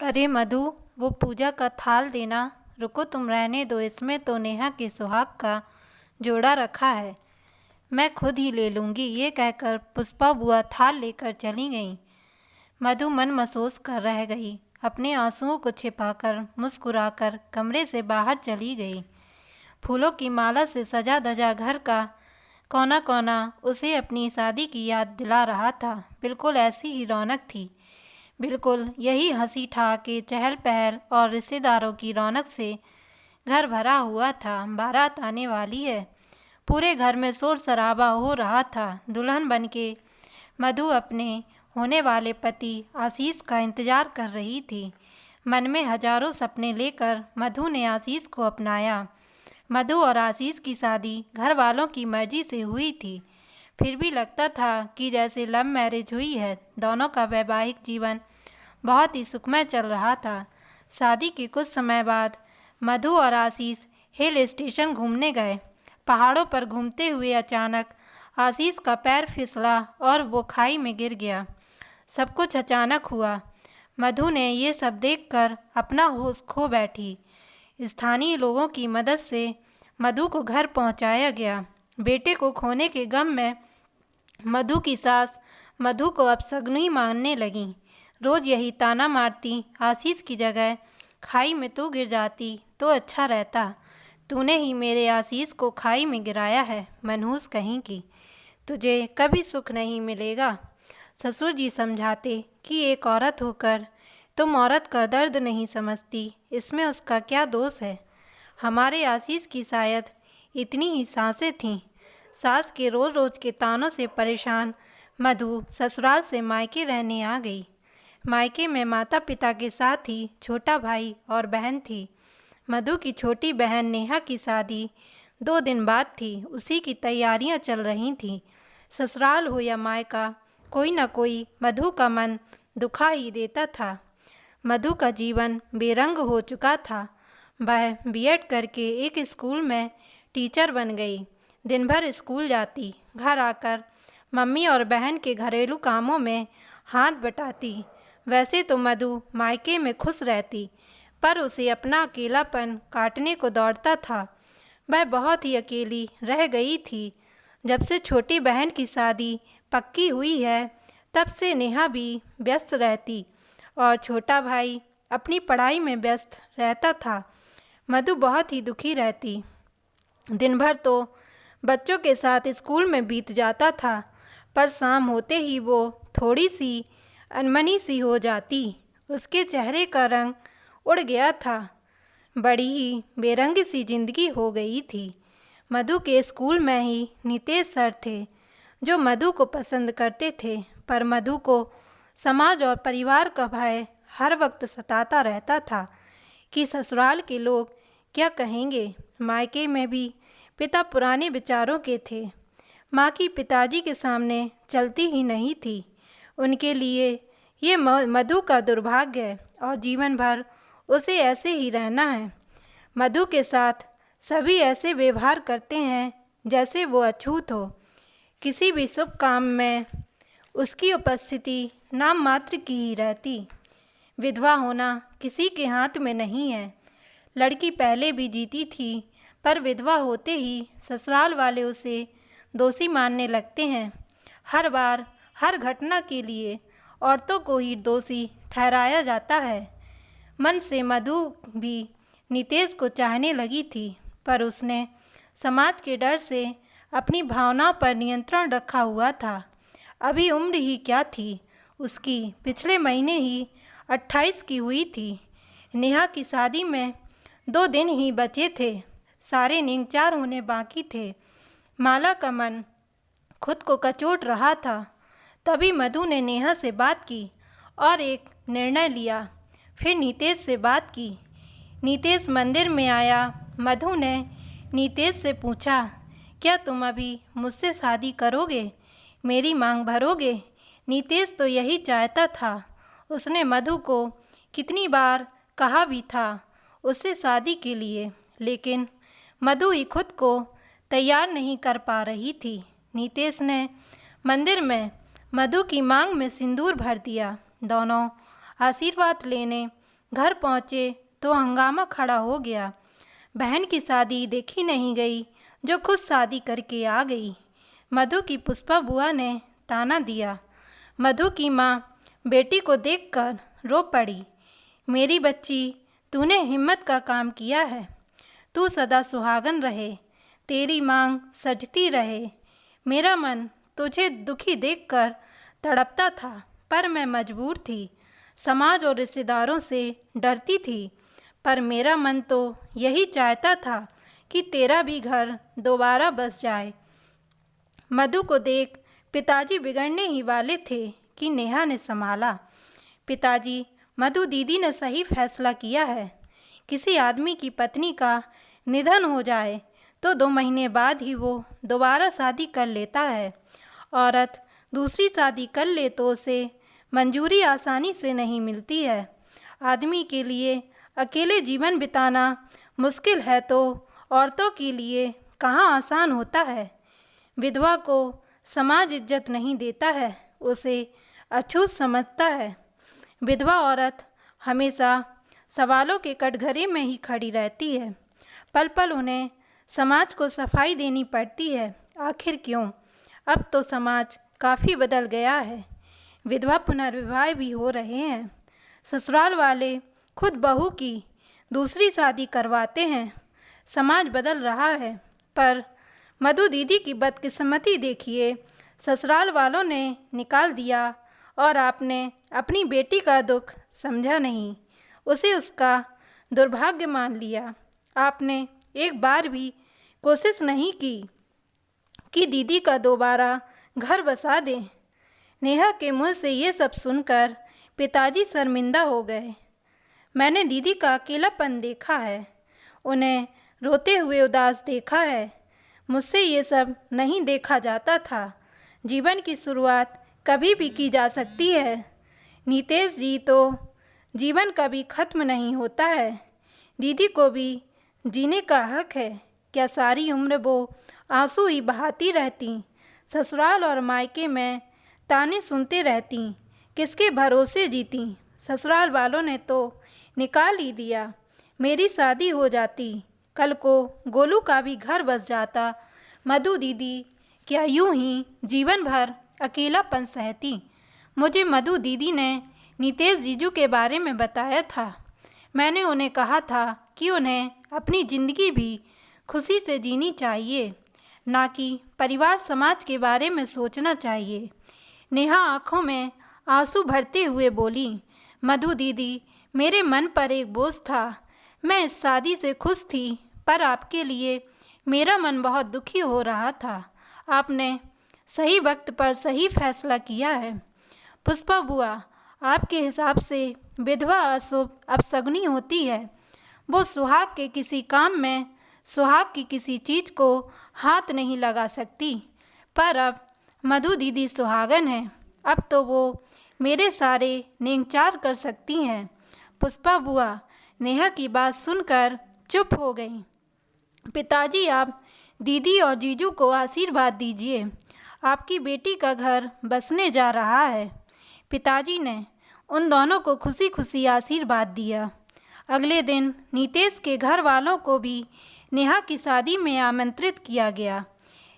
अरे मधु, वो पूजा का थाल देना। रुको, तुम रहने दो, इसमें तो नेहा के सुहाग का जोड़ा रखा है, मैं खुद ही ले लूँगी। ये कहकर पुष्पा बुआ थाल लेकर चली गईं। मधु मन महसूस कर रह गई। अपने आंसुओं को छिपाकर मुस्कुराकर कमरे से बाहर चली गई। फूलों की माला से सजा धजा घर का कोना कोना उसे अपनी शादी की याद दिला रहा था। बिल्कुल ऐसी ही रौनक थी, बिल्कुल यही हंसी ठहाके चहल पहल और रिश्तेदारों की रौनक से घर भरा हुआ था। बारात आने वाली है, पूरे घर में शोर शराबा हो रहा था। दुल्हन बनके मधु अपने होने वाले पति आशीष का इंतजार कर रही थी। मन में हजारों सपने लेकर मधु ने आशीष को अपनाया। मधु और आशीष की शादी घर वालों की मर्जी से हुई थी, फिर भी लगता था कि जैसे लव मैरिज हुई है। दोनों का वैवाहिक जीवन बहुत ही सुखमय चल रहा था। शादी के कुछ समय बाद मधु और आशीष हिल स्टेशन घूमने गए। पहाड़ों पर घूमते हुए अचानक आशीष का पैर फिसला और वो खाई में गिर गया। सब कुछ अचानक हुआ। मधु ने ये सब देखकर अपना होश खो बैठी। स्थानीय लोगों की मदद से मधु को घर पहुंचाया गया। बेटे को खोने के गम में मधु की सास मधु को अपशगुनी मानने लगी। रोज यही ताना मारती, आशीष की जगह खाई में तू गिर जाती तो अच्छा रहता। तूने ही मेरे आशीष को खाई में गिराया है, मनहूस कहीं की। तुझे कभी सुख नहीं मिलेगा। ससुर जी समझाते कि एक औरत होकर तुम औरत का दर्द नहीं समझती, इसमें उसका क्या दोष है। हमारे आशीष की शायद इतनी ही सांसें थीं। सास के रोज रोज के तानों से परेशान मधु ससुराल से मायके रहने आ गई। मायके में माता पिता के साथ ही छोटा भाई और बहन थी। मधु की छोटी बहन नेहा की शादी 2 दिन बाद थी। उसी की तैयारियां चल रही थीं। ससुराल हो या मायका, कोई न कोई मधु का मन दुखा ही देता था। मधु का जीवन बेरंग हो चुका था। वह बीएड करके एक स्कूल में टीचर बन गई। दिन भर स्कूल जाती, घर आकर मम्मी और बहन के घरेलू कामों में हाथ बटाती। वैसे तो मधु मायके में खुश रहती, पर उसे अपना अकेलापन काटने को दौड़ता था। वह बहुत ही अकेली रह गई थी। जब से छोटी बहन की शादी पक्की हुई है, तब से नेहा भी व्यस्त रहती और छोटा भाई अपनी पढ़ाई में व्यस्त रहता था। मधु बहुत ही दुखी रहती। दिन भर तो बच्चों के साथ स्कूल में बीत जाता था, पर शाम होते ही वो थोड़ी सी अनमनी सी हो जाती। उसके चेहरे का रंग उड़ गया था। बड़ी ही बेरंग सी जिंदगी हो गई थी। मधु के स्कूल में ही नितेश सर थे, जो मधु को पसंद करते थे, पर मधु को समाज और परिवार का भय हर वक्त सताता रहता था कि ससुराल के लोग क्या कहेंगे। मायके में भी पिता पुराने विचारों के थे। माँ की पिताजी के सामने चलती ही नहीं थी। उनके लिए ये मधु का दुर्भाग्य है और जीवन भर उसे ऐसे ही रहना है। मधु के साथ सभी ऐसे व्यवहार करते हैं जैसे वो अछूत हो। किसी भी शुभ काम में उसकी उपस्थिति नाम मात्र की ही रहती। विधवा होना किसी के हाथ में नहीं है। लड़की पहले भी जीती थी, पर विधवा होते ही ससुराल वाले उसे दोषी मानने लगते हैं। हर बार हर घटना के लिए औरतों को ही दोषी ठहराया जाता है। मन से मधु भी नितेश को चाहने लगी थी, पर उसने समाज के डर से अपनी भावनाओं पर नियंत्रण रखा हुआ था। अभी उम्र ही क्या थी उसकी, पिछले महीने ही 28 की हुई थी। नेहा की शादी में 2 दिन ही बचे थे। सारे निंगचार होने बाकी थे। माला का मन खुद को कचोट रहा था। तभी मधु ने नेहा से बात की और एक निर्णय लिया। फिर नितेश से बात की। नितेश मंदिर में आया। मधु ने नितेश से पूछा, क्या तुम अभी मुझसे शादी करोगे, मेरी मांग भरोगे? नितेश तो यही चाहता था। उसने मधु को कितनी बार कहा भी था उससे शादी के लिए, लेकिन मधु ही खुद को तैयार नहीं कर पा रही थी। नितेश ने मंदिर में मधु की मांग में सिंदूर भर दिया। दोनों आशीर्वाद लेने घर पहुँचे तो हंगामा खड़ा हो गया। बहन की शादी देखी नहीं गई जो खुद शादी करके आ गई। मधु की पुष्पा बुआ ने ताना दिया। मधु की माँ बेटी को देखकर रो पड़ी। मेरी बच्ची, तूने हिम्मत का काम किया है। तू सदा सुहागन रहे, तेरी मांग सजती रहे। मेरा मन तुझे दुखी देखकर तड़पता था, पर मैं मजबूर थी। समाज और रिश्तेदारों से डरती थी, पर मेरा मन तो यही चाहता था कि तेरा भी घर दोबारा बस जाए। मधु को देख पिताजी बिगड़ने ही वाले थे कि नेहा ने संभाला। पिताजी, मधु दीदी ने सही फैसला किया है। किसी आदमी की पत्नी का निधन हो जाए तो 2 महीने बाद ही वो दोबारा शादी कर लेता है। औरत दूसरी शादी कर ले तो उसे मंजूरी आसानी से नहीं मिलती है। आदमी के लिए अकेले जीवन बिताना मुश्किल है तो औरतों के लिए कहाँ आसान होता है। विधवा को समाज इज्जत नहीं देता है, उसे अछूत समझता है। विधवा औरत हमेशा सवालों के कटघरे में ही खड़ी रहती है। पल पल उन्हें समाज को सफाई देनी पड़ती है। आखिर क्यों? अब तो समाज काफ़ी बदल गया है। विधवा पुनर्विवाह भी हो रहे हैं। ससुराल वाले खुद बहू की दूसरी शादी करवाते हैं। समाज बदल रहा है, पर मधु दीदी की बदकिस्मती देखिए। ससुराल वालों ने निकाल दिया और आपने अपनी बेटी का दुख समझा नहीं, उसे उसका दुर्भाग्य मान लिया। आपने एक बार भी कोशिश नहीं की कि दीदी का दोबारा घर बसा दें। नेहा के मुंह से ये सब सुनकर पिताजी शर्मिंदा हो गए। मैंने दीदी का अकेलापन देखा है, उन्हें रोते हुए उदास देखा है। मुझसे ये सब नहीं देखा जाता था। जीवन की शुरुआत कभी भी की जा सकती है नीतेश जी, तो जीवन कभी खत्म नहीं होता है। दीदी को भी जीने का हक है। क्या सारी उम्र वो आंसू ही बहाती रहती, ससुराल और मायके में ताने सुनते रहती? किसके भरोसे जीती? ससुराल वालों ने तो निकाल ही दिया। मेरी शादी हो जाती, कल को गोलू का भी घर बस जाता। मधु दीदी क्या यूं ही जीवन भर अकेलापन सहती? मुझे मधु दीदी ने नीतेश जीजू के बारे में बताया था। मैंने उन्हें कहा था कि उन्हें अपनी ज़िंदगी भी खुशी से जीनी चाहिए, ना कि परिवार समाज के बारे में सोचना चाहिए। नेहा आंखों में आंसू भरते हुए बोली, मधु दीदी, मेरे मन पर एक बोझ था। मैं इस शादी से खुश थी, पर आपके लिए मेरा मन बहुत दुखी हो रहा था। आपने सही वक्त पर सही फैसला किया है। पुष्पा बुआ, आपके हिसाब से विधवा अशुभ अपशगुनी होती है। वो सुहाग के किसी काम में सुहाग की किसी चीज़ को हाथ नहीं लगा सकती। पर अब मधु दीदी सुहागन है, अब तो वो मेरे सारे नेंगचार कर सकती हैं। पुष्पा बुआ नेहा की बात सुनकर चुप हो गईं। पिताजी, आप दीदी और जीजू को आशीर्वाद दीजिए, आपकी बेटी का घर बसने जा रहा है। पिताजी ने उन दोनों को खुशी खुशी आशीर्वाद दिया। अगले दिन नीतेश के घर वालों को भी नेहा की शादी में आमंत्रित किया गया।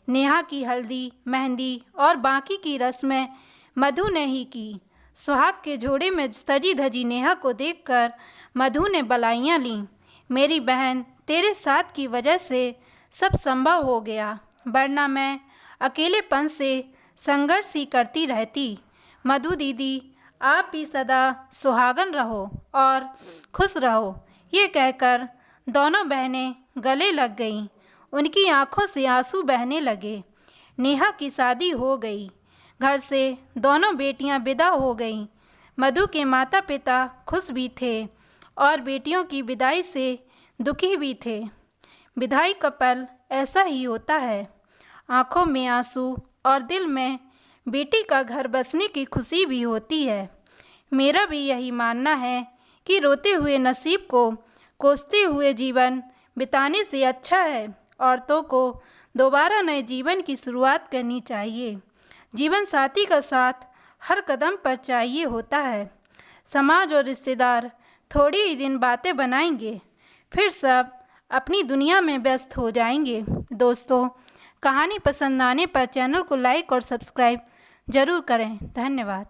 नेहा की हल्दी, मेहंदी और बाकी की रस्में मधु ने ही की। सुहाग के जोड़े में सजी धजी नेहा को देखकर मधु ने बधाइयाँ लीं। मेरी बहन, तेरे साथ की वजह से सब संभव हो गया, वरना मैं अकेलेपन से संघर्ष ही करती रहती। मधु दीदी, आप भी सदा सुहागन रहो और खुश रहो। ये कहकर दोनों बहनें गले लग गईं। उनकी आंखों से आंसू बहने लगे। नेहा की शादी हो गई। घर से दोनों बेटियां विदा हो गईं। मधु के माता पिता खुश भी थे और बेटियों की विदाई से दुखी भी थे। विदाई का पल ऐसा ही होता है, आंखों में आंसू और दिल में बेटी का घर बसने की खुशी भी होती है। मेरा भी यही मानना है कि रोते हुए नसीब को कोसते हुए जीवन बिताने से अच्छा है औरतों को दोबारा नए जीवन की शुरुआत करनी चाहिए। जीवन साथी का साथ हर कदम पर चाहिए होता है। समाज और रिश्तेदार थोड़ी ही दिन बातें बनाएंगे, फिर सब अपनी दुनिया में व्यस्त हो जाएंगे। दोस्तों, कहानी पसंद आने पर चैनल को लाइक और सब्सक्राइब ज़रूर करें। धन्यवाद।